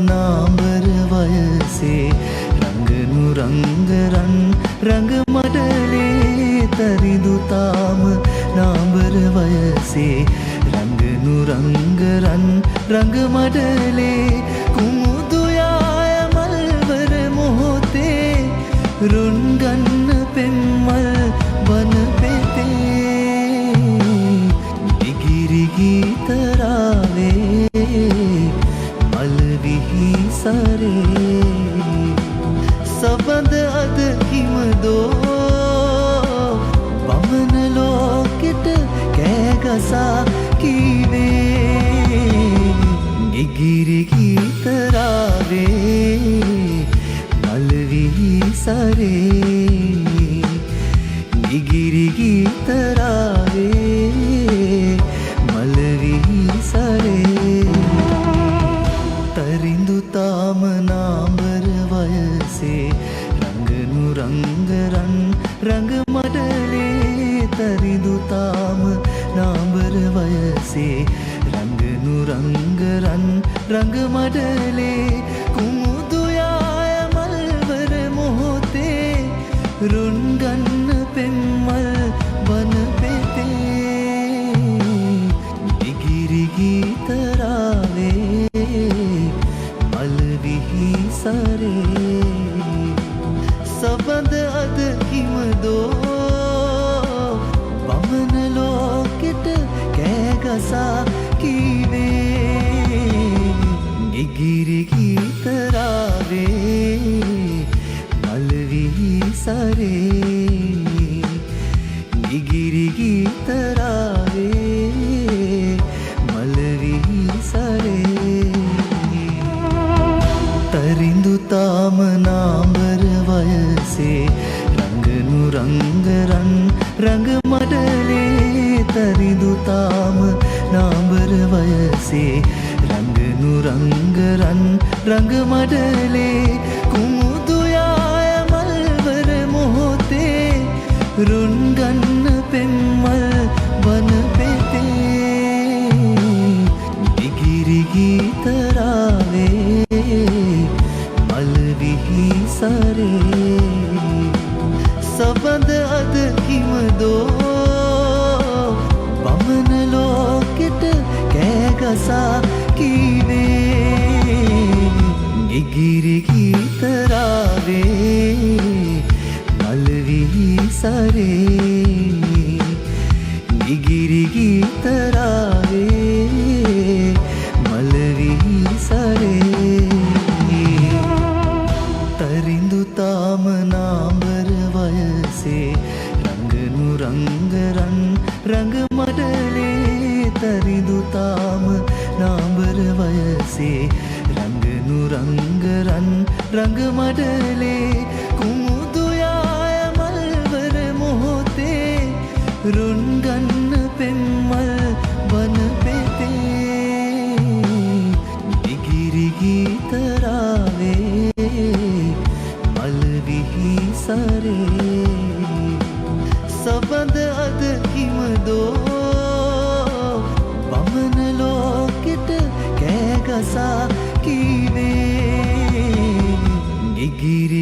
නාඹර වයසේ රංගනු රංගරන් රංග මඩලේ තරිදු තාම නාඹර වයසේ රංගනු රංගරන් රංග මඩලේ කුමුදු යාය මල්වර මොහොතේ රුන් ගන්න පෙම්මල් වන පෙතේ ඉගිරි ගීතරාවේ මල්විහි සරේ සබඳ අද හිමදෝ වමන ලෝකෙට කෑගසා කීවේ ඉගිරි ගීතරාවේ මල්විහි සරේ ඉගිරි ගීතරාවේ මල්විහි සරේ තරිඳු තාම නාඹර වයසේ රංගනු රංගරන් රංග මඩලේ තරිඳු තාම නාඹර වයසේ රංගනු රංගරන් රංග මඩලේ කුමුදු යාය මල්වර මොහොතේ රුන් ගන්න පෙම්මල් වන පෙතේ ඉගිරි ගීතරාවේ මල්විහි සරේ සබඳ අද හිමදෝ වමන ලෝකෙට කෑගසා කීවේ ඉගිරි ගීතරාවේ මල්විහි සරේ ඉගිරි ගීතරාවේ මල්විහි සරේ තරිඳු තාම නාඹර වයසේ රංගනු රංගරන් රංග මඩලේ තරිඳු තාම නාඹර වයසේ රංගනු රංගරන් රංග මඩලේ කුමුදු යාය මල්වර මොහොතේ රුන් ගන්න පෙම්මල් වන පෙතේ ඉගිරි ගීතරාවේ මල්විහි සරේ සබඳ අද හිමදෝ වමන ලෝකෙට කෑගසා කීවේ ඉගිරි ගීතරාවේ මල්විහි සරේ ඉගිරි ගීතරාවේ මල්විහි සරේ තරිඳු තාම නාඹර වයසේ රංගනු රංගරන් රංග මඩලේ තරිඳු තාම නාඹර වයසේ රංගනු රංගරන් රංග මඩලේ කුමුදු යාය මල්වර මොහොතේ රුන් ගන්න පෙම්මල් වන පෙතේ ඉගිරි ගීතරාවේ මල්විහි සරේ සබඳ අද හිමදෝ වමන ලෝකෙට කෑගසා කීවේ ඉගිරි